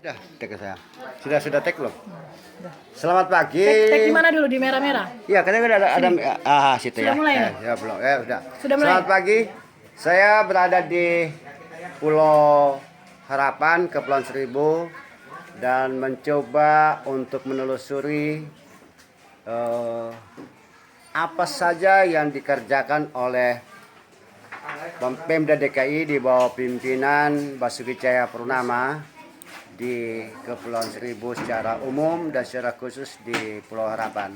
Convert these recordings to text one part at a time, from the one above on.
Sudah, tek saya. Sudah tek belum? Udah. Selamat pagi. Tek di mana dulu? Di merah-merah? Iya, katanya ada situ Sudah ya. mulai ya? Ya, belum. Ya, sudah. Sudah mulai? Selamat pagi. Saya berada di Pulau Harapan, Kepulauan Seribu dan mencoba untuk menelusuri apa saja yang dikerjakan oleh Pemda DKI di bawah pimpinan Basuki Cahayapurnama di Kepulauan Seribu secara umum dan secara khusus di Pulau Harapan.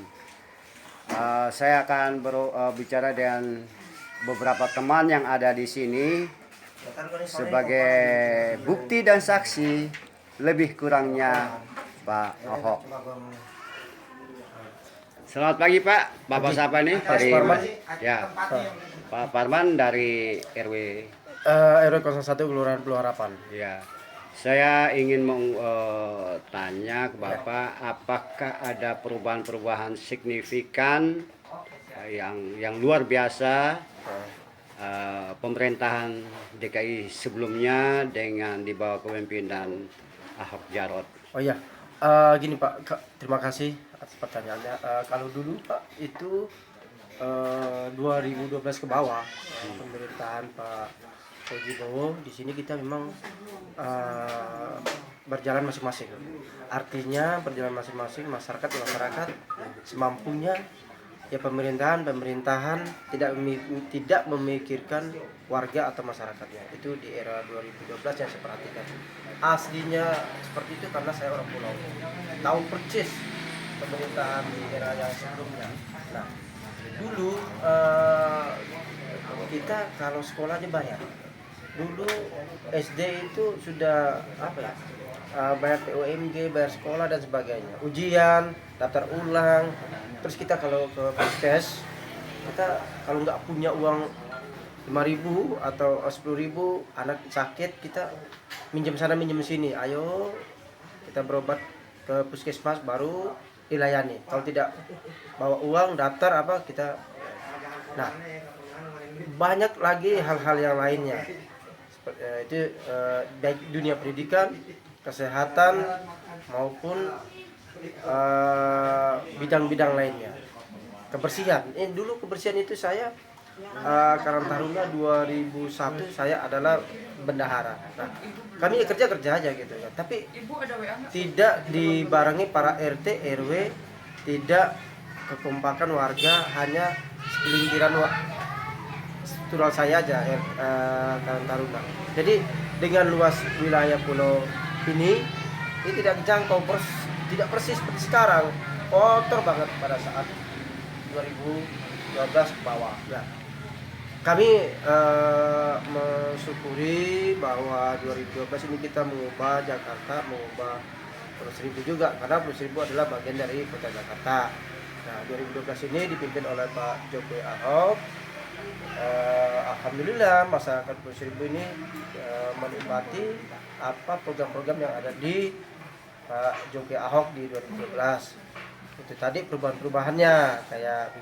Saya akan bicara dengan beberapa teman yang ada di sini sebagai bukti dan saksi lebih kurangnya Pak Ahok. Selamat pagi Pak. Bapak siapa nih? Dari Parman. Ya. Pak Parman dari RW RW 01 Kelurahan Pulau Harapan. Ya. Saya ingin tanya ke Bapak, apakah ada perubahan-perubahan signifikan yang luar biasa pemerintahan DKI sebelumnya dengan di bawah kepemimpinan Ahok Jarot? Oh iya, gini Pak, terima kasih atas pertanyaannya. Kalau dulu Pak itu 2012 ke bawah pemerintahan Pak Wibowo, di sini kita memang berjalan masing-masing. Artinya berjalan masing-masing, masyarakat semampunya. Ya pemerintahan tidak memikirkan warga atau masyarakatnya. Itu di era 2012 yang saya perhatikan. Aslinya seperti itu karena saya orang pulau. Tahu persis pemerintahan di era yang sebelumnya. Nah, dulu kita kalau sekolah aja bayar. Dulu SD itu sudah bayar PUMG, bayar sekolah dan sebagainya, ujian, daftar ulang. Terus kita kalau ke puskes, kita kalau nggak punya uang 5.000 atau 10.000, anak sakit, kita minjem sana minjem sini, ayo kita berobat ke puskesmas baru dilayani. Kalau tidak bawa uang, daftar kita. Nah, banyak lagi hal-hal yang lainnya. Itu baik dunia pendidikan, kesehatan maupun bidang-bidang lainnya. Kebersihan. Dulu kebersihan itu saya Karang Taruna 2001 saya adalah bendahara. Nah, kami kerja aja gitu ya. Tapi tidak dibarengi para RT RW, tidak kekompakan warga, hanya segelintiran struktural saya aja Karang Taruna. Jadi dengan luas wilayah pulau ini tidak dijangkau tidak persis seperti sekarang, kotor banget pada saat 2012 ke bawah. Ya. Kami mensyukuri bahwa 2012 ini kita mengubah Jakarta, mengubah Pulau Seribu juga, karena Pulau Seribu adalah bagian dari kota Jakarta. Nah, 2012 ini dipimpin oleh Pak Jokowi Ahok. Alhamdulillah masyarakat Pulau Seribu ini menikmati program-program yang ada di Pak Jokowi Ahok di 2012. Itu tadi perubahan-perubahannya kayak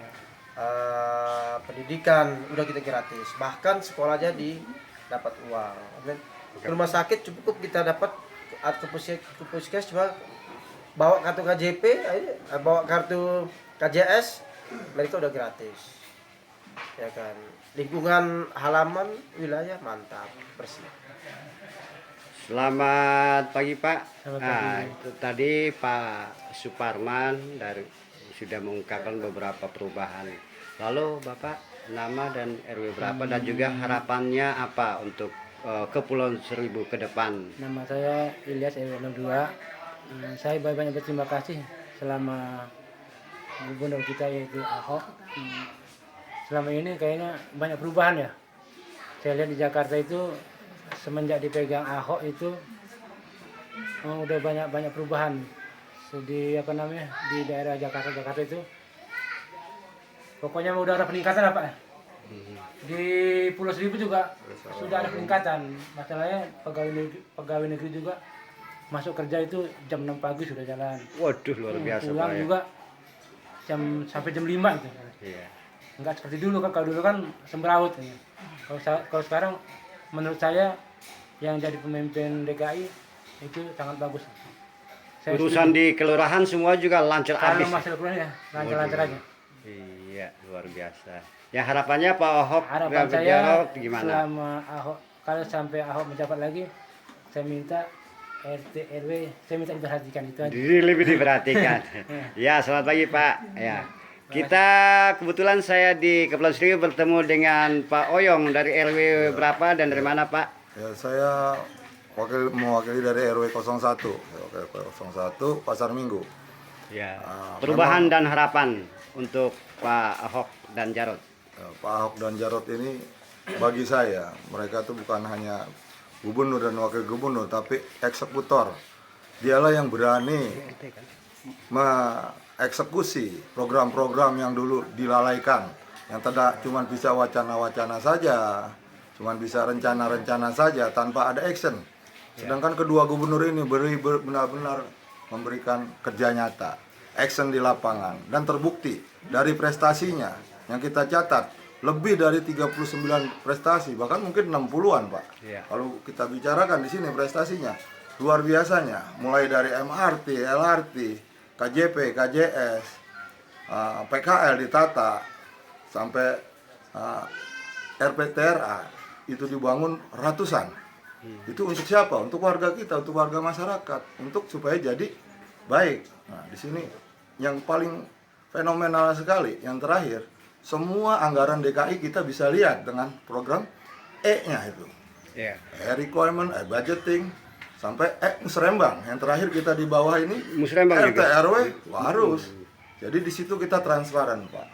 pendidikan udah kita gratis, bahkan sekolah aja dapat uang. Rumah sakit cukup kita dapat ke puskes cuma bawa kartu KJP, bawa kartu KJS, mereka udah gratis. Ya kan, lingkungan halaman wilayah mantap, bersih. Selamat pagi Pak. Selamat pagi. Itu tadi Pak Suparman sudah mengungkapkan beberapa perubahan. Lalu Bapak nama dan RW berapa dan juga harapannya apa untuk Kepulauan Seribu ke depan? Nama saya Ilyas RW 02. Saya banyak berterima kasih selama gubernur kita yaitu Ahok. Selama ini kayaknya banyak perubahan ya. Saya lihat di Jakarta itu semenjak dipegang Ahok itu udah banyak perubahan di di daerah Jakarta itu. Pokoknya udah ada peningkatan Pak. Di Pulau Seribu juga sudah ada peningkatan. Masalahnya pegawai negeri juga masuk kerja itu jam 6 pagi sudah jalan. Waduh, luar biasa Pulang Pak. juga sampai jam 5 itu. Iya. Enggak seperti dulu kan, kalau dulu kan sembraut. Kalau sekarang menurut saya yang jadi pemimpin DKI itu sangat bagus. Urusan di kelurahan semua juga lancar kalau habis. masalah kuliah ya lancar-lancar aja. Iya, luar biasa. Ya harapannya Pak Ahok Harapan dan saya Jarot gimana? selama Ahok, kalau sampai Ahok menjabat lagi, saya minta RT RW saya minta diperhatikan itu aja. Lebih diperhatikan. Ya, selamat pagi Pak. Ya. Kita kebetulan saya di Kepulauan Seribu bertemu dengan Pak Oyong dari RW berapa dan dari mana Pak? Ya, saya mewakili dari RW 01, RW 01 Pasar Minggu. Ya. Ah, Perubahan dan harapan untuk Pak Ahok dan Jarot. Pak Ahok dan Jarot ini bagi saya mereka tuh bukan hanya gubernur dan wakil gubernur tapi eksekutor. Dialah yang berani mengeksekusi program-program yang dulu dilalaikan, yang tidak cuma bisa wacana-wacana saja, cuma bisa rencana-rencana saja tanpa ada action. Sedangkan kedua gubernur ini benar-benar memberikan kerja nyata, action di lapangan, dan terbukti dari prestasinya yang kita catat lebih dari 39 prestasi, bahkan mungkin 60-an Pak. Iya. Kalau kita bicarakan di sini prestasinya luar biasanya, mulai dari MRT, LRT, KJP, KJS, PKL ditata, sampai RPTRA itu dibangun ratusan. Itu untuk siapa? Untuk warga kita, untuk warga masyarakat, untuk supaya jadi baik. Nah, di sini yang paling fenomenal sekali, yang terakhir, semua anggaran DKI kita bisa lihat dengan program E-nya itu. Ya. Requirement, budgeting, sampai musrembang. Yang terakhir kita di bawah ini Musrembang RT juga. RW harus. Jadi di situ kita transparan, Pak.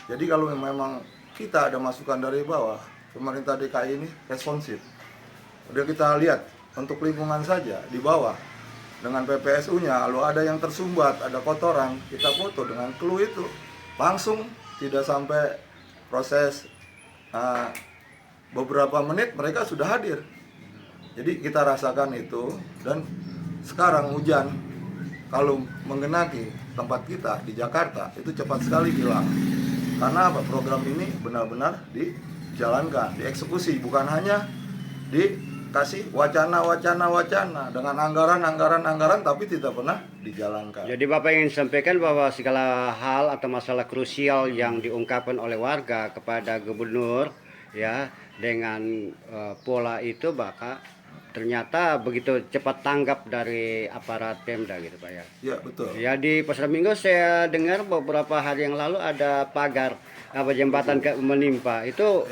Jadi kalau memang kita ada masukan dari bawah, pemerintah DKI ini responsif. Udah kita lihat untuk lingkungan saja di bawah dengan PPSU-nya, kalau ada yang tersumbat, ada kotoran, kita foto dengan clue itu langsung, tidak sampai proses beberapa menit mereka sudah hadir. Jadi kita rasakan itu, dan sekarang hujan kalau mengenai tempat kita di Jakarta itu cepat sekali hilang. Karena apa? Program ini benar-benar dijalankan, dieksekusi, bukan hanya dikasih wacana dengan anggaran tapi tidak pernah dijalankan. Jadi Bapak ingin sampaikan bahwa segala hal atau masalah krusial yang diungkapkan oleh warga kepada gubernur ya dengan pola itu bakal ternyata begitu cepat tanggap dari aparat Pemda gitu Pak ya. Ya, betul. Ya di Pasar Minggu saya dengar beberapa hari yang lalu ada pagar jembatan menimpa. Itu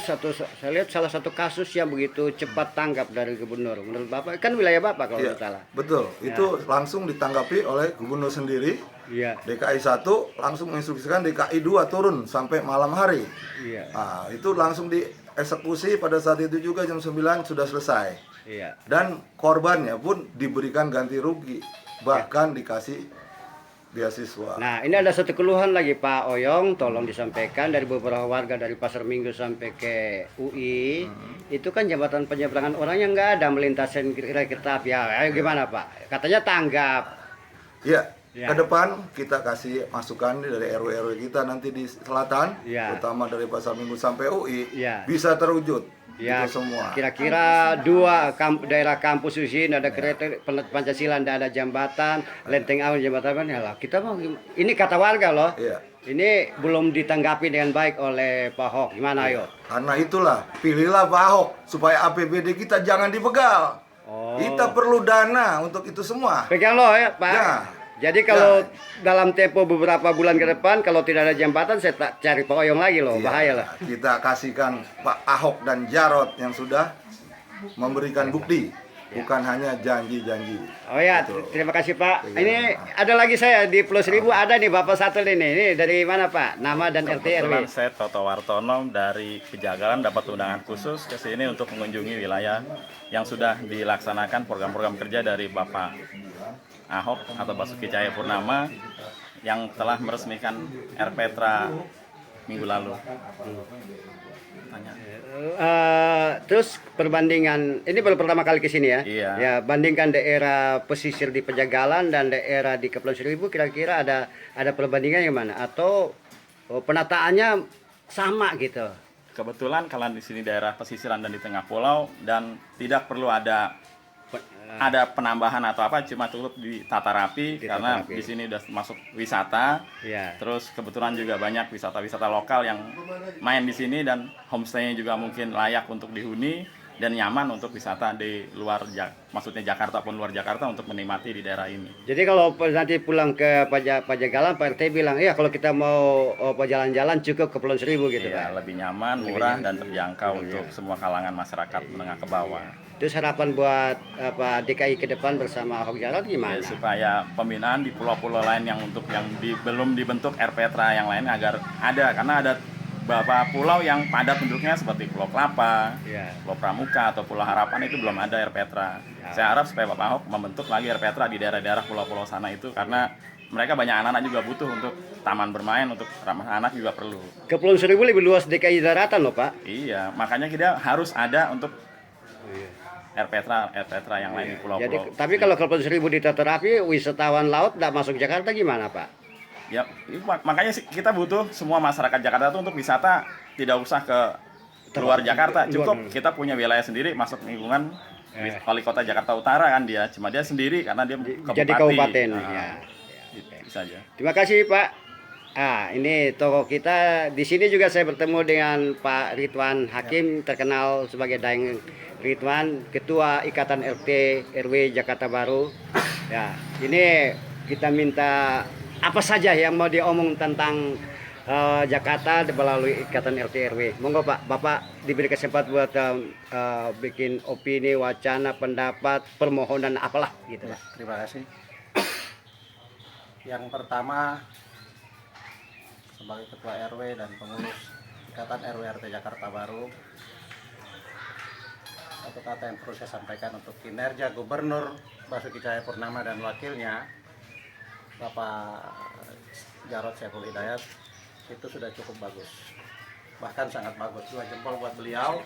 saya lihat salah satu kasus yang begitu cepat tanggap dari gubernur. Menurut Bapak kan wilayah Bapak kalau Ya, tidak salah. betul. Itu langsung ditanggapi oleh gubernur sendiri. Iya. DKI 1 langsung menginstruksikan DKI 2 turun sampai malam hari. Iya. Nah, itu langsung dieksekusi pada saat itu juga jam 9 sudah selesai. Iya. Dan korbannya pun diberikan ganti rugi, bahkan dikasih beasiswa. Nah, ini ada satu keluhan lagi Pak Oyong, tolong disampaikan dari beberapa warga dari Pasar Minggu sampai ke UI. Itu kan jembatan penyeberangan orang yang nggak ada melintasin kereta api. Ya, ayo gimana Pak? Katanya tanggap. Ya, Ya. ke depan kita kasih masukan dari RW-RW kita nanti di selatan, Ya. terutama dari Pasar Minggu sampai UI, Ya. bisa terwujud. Ya, Itu semua. kira-kira dua daerah kampus di sini ada kereta Pancasila, ada jembatan, Lenteng Awan jembatan ya lah. Kita mau ini kata warga loh. Iya. Ini belum ditanggapi dengan baik oleh Pak Ahok. Gimana ayo? Karena itulah, pilihlah Pak Ahok supaya APBD kita jangan dibegal. Oh. Kita perlu dana untuk itu semua. Pegang lo ya Pak. Ya. Jadi kalau dalam tempo beberapa bulan ke depan kalau tidak ada jembatan saya tak cari Pak Oyong lagi loh, Iya, bahaya lah. kita kasihkan Pak Ahok dan Jarot yang sudah memberikan bukti, bukan hanya janji-janji. Oh ya, Betul. terima kasih Pak. Iya. Ini ada lagi saya di Pulau Seribu ada nih Bapak satu ini. Ini dari mana Pak? Nama dan RT RW. Kebetulan saya Toto Wartono dari Pejagalan dapat undangan khusus ke sini untuk mengunjungi wilayah yang sudah dilaksanakan program-program kerja dari Bapak Ahok atau Basuki Cahayapurnama yang telah meresmikan RPTRA minggu lalu. Tanya. Terus perbandingan ini baru pertama kali ke sini ya? Iya. Ya, bandingkan daerah pesisir di Pejagalan dan daerah di Kepulauan Seribu kira-kira ada perbandingan yang mana? Atau penataannya sama gitu? Kebetulan kalau di sini daerah pesisiran dan di tengah pulau dan tidak perlu ada ada penambahan atau apa cuma cukup di tata rapi Ditata karena rapi. di sini udah masuk wisata. Ya. Terus kebetulan juga banyak wisata-wisata lokal yang main di sini dan homestay-nya juga mungkin layak untuk dihuni dan nyaman untuk wisata di luar maksudnya Jakarta pun luar Jakarta untuk menikmati di daerah ini. Jadi kalau nanti pulang ke Pajagalan, Pak RT bilang, ya kalau kita mau jalan-jalan cukup ke Kepulauan Seribu gitu, Iya, Pak. lebih nyaman, murah dan terjangkau untuk semua kalangan masyarakat menengah ke bawah. Terus harapan buat DKI ke depan bersama Ahok Jarot gimana? Ya, supaya pembinaan di pulau-pulau lain yang belum dibentuk RPTRA yang lain agar ada, karena ada beberapa pulau yang padat penduduknya seperti Pulau Kelapa, Ya. Pulau Pramuka atau Pulau Harapan itu belum ada RPTRA. Saya harap supaya Bapak Ahok membentuk lagi RPTRA di daerah-daerah pulau-pulau sana itu karena mereka banyak anak-anak juga butuh untuk taman bermain, untuk ramah anak juga perlu. Kepulauan Seribu lebih luas DKI daratan loh, Pak. Iya, makanya kita harus ada untuk RPTRA yang lain di Jadi, pulau-pulau. tapi kalau Kepulauan Seribu ditata rapi, wisatawan laut tidak masuk Jakarta gimana, Pak? Ya, makanya kita butuh semua masyarakat Jakarta itu untuk wisata tidak usah ke luar Jakarta. Cukup kita punya wilayah sendiri masuk lingkungan wali kota Jakarta Utara kan dia. Cuma dia sendiri karena dia Jadi kabupaten. Nah, Ya. bisa aja. Terima kasih, Pak. Ini tokoh kita. Di sini juga saya bertemu dengan Pak Ridwan Hakim, terkenal sebagai Daeng Ridwan, Ketua Ikatan RT RW Jakarta Baru. Ya, ini kita minta apa saja yang mau diomong tentang Jakarta melalui Ikatan RT RW. Monggo Pak, Bapak diberi kesempatan buat bikin opini, wacana, pendapat, permohonan apalah gitu, Pak. Terima kasih. Yang pertama, sebagai Ketua RW dan pengurus Ikatan RW RT Jakarta Baru, satu kata yang perlu saya sampaikan untuk kinerja Gubernur Basuki Cahayapurnama dan wakilnya Bapak Jarod Saiful Hidayat itu sudah cukup bagus, bahkan sangat bagus. 2 jempol buat beliau.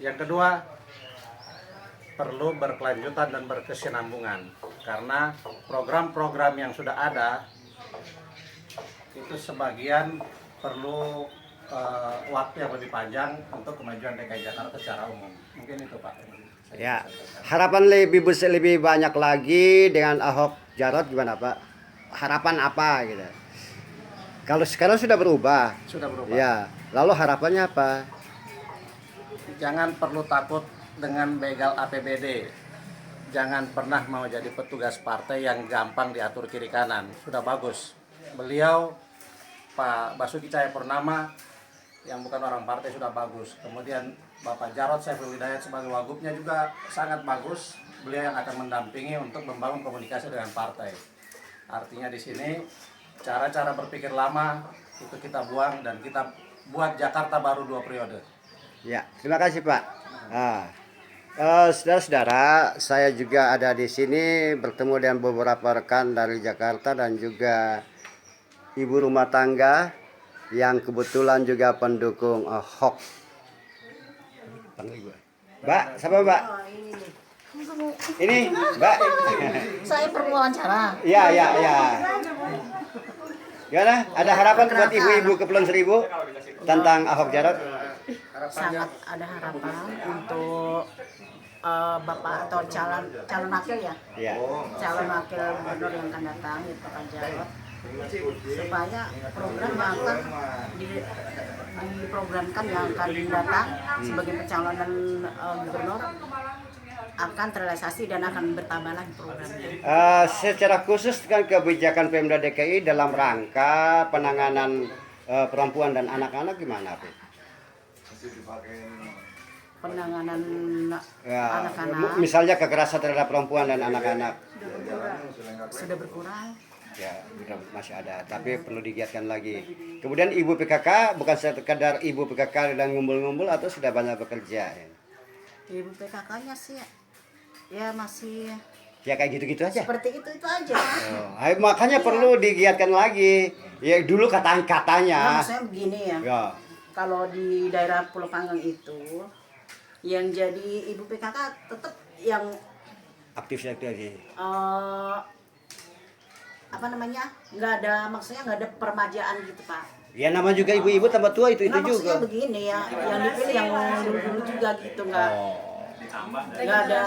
Yang kedua, perlu berkelanjutan dan berkesinambungan karena program-program yang sudah ada itu sebagian perlu waktu yang lebih panjang untuk kemajuan DKI Jakarta secara umum. Mungkin itu Pak. Ya, harapan lebih banyak lagi dengan Ahok Jarot gimana Pak? Harapan apa gitu? Kalau sekarang sudah berubah. Sudah berubah. Ya, lalu harapannya apa? Jangan perlu takut dengan begal APBD. Jangan pernah mau jadi petugas partai yang gampang diatur kiri kanan. Sudah bagus. Beliau Pak Basuki Cahayapurnama yang bukan orang partai sudah bagus. Kemudian Bapak Jarod Saiful Hidayat sebagai wagubnya juga sangat bagus. Beliau yang akan mendampingi untuk membangun komunikasi dengan partai. Artinya di sini cara-cara berpikir lama itu kita buang dan kita buat Jakarta Baru 2 periode. Ya, terima kasih Pak. Saudara-saudara, saya juga ada di sini bertemu dengan beberapa rekan dari Jakarta dan juga ibu rumah tangga yang kebetulan juga pendukung Ahok. Panggil gue. Mbak, siapa Mbak? Ini Mbak. Saya perlu wawancara. Iya. Gimana? Ada harapan buat ibu-ibu Kepulauan Seribu tentang Ahok Jarot? Sangat ada harapan untuk Bapak atau calon wakil ya. Iya. Calon wakil gubernur yang akan datang yaitu Pak Jarot. Supaya program yang akan diprogramkan yang akan datang sebagai pencalonan gubernur akan terrealisasi dan akan bertambah lagi programnya. Secara khusus kan kebijakan Pemda DKI dalam rangka penanganan perempuan dan anak-anak gimana, Pak? Penanganan Ya, anak-anak misalnya kekerasan terhadap perempuan dan anak-anak. sudah berkurang. Ya, masih ada, tapi perlu digiatkan lagi. Kemudian ibu PKK bukan sekadar ibu PKK dan ngumpul-ngumpul atau sudah banyak bekerja. Ibu PKK-nya sih ya masih Ya kayak gitu-gitu aja. seperti itu aja. Makanya perlu digiatkan lagi. Ya dulu Nah, katanya. maksudnya begini ya. Ya. Kalau di daerah Pulau Panggang itu yang jadi ibu PKK tetap yang Aktif lagi. apa namanya, nggak ada, maksudnya nggak ada permajaan gitu Pak. Ya nama juga ibu-ibu tambah tua itu Nah, maksudnya juga. begini ya, yang dipilih yang dulu juga gitu, nggak nggak ada.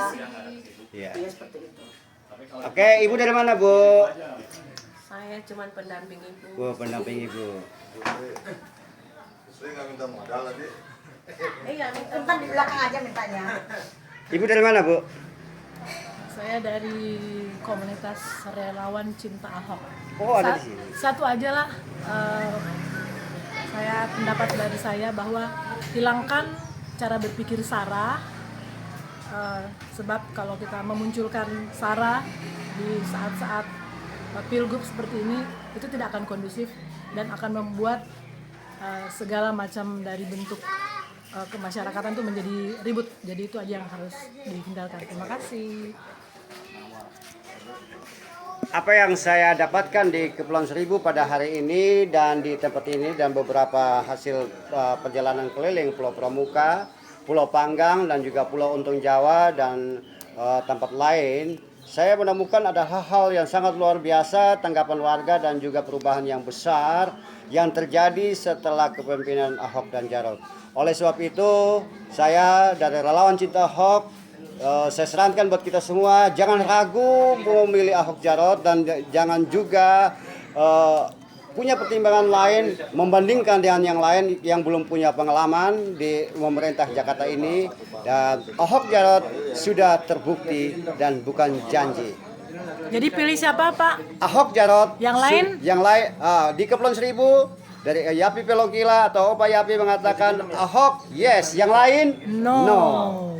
Iya. Iya seperti itu. Oke, Ibu dari mana, Bu? Saya cuman pendamping ibu. Bu, pendamping Ibu. Saya nggak minta modal tadi. Iya, entar di belakang aja mintanya. Ibu dari mana, Bu? Saya dari komunitas relawan Cinta Ahok. Oh, ada di sini. Satu aja lah, saya pendapat dari saya bahwa hilangkan cara berpikir SARA, sebab kalau kita memunculkan SARA di saat-saat pilgub seperti ini itu tidak akan kondusif dan akan membuat segala macam dari bentuk kemasyarakatan itu menjadi ribut. Jadi itu aja yang harus dihindarkan. Terima kasih. Apa yang saya dapatkan di Kepulauan Seribu pada hari ini dan di tempat ini dan beberapa hasil perjalanan keliling Pulau Pramuka, Pulau Panggang dan juga Pulau Untung Jawa dan tempat lain, saya menemukan ada hal-hal yang sangat luar biasa, tanggapan warga dan juga perubahan yang besar yang terjadi setelah kepemimpinan Ahok dan Jarot. Oleh sebab itu, saya dari relawan Cinta Ahok, saya sarankan buat kita semua, jangan ragu memilih Ahok Jarot dan jangan juga punya pertimbangan lain membandingkan dengan yang lain yang belum punya pengalaman di pemerintah Jakarta ini. Dan Ahok Jarot sudah terbukti dan bukan janji. Jadi pilih siapa, Pak? Ahok Jarot. Yang lain? Yang lain di Kepulauan Seribu dari Yapi Pelokila atau Opa Yapi mengatakan Ahok yes, yang lain No.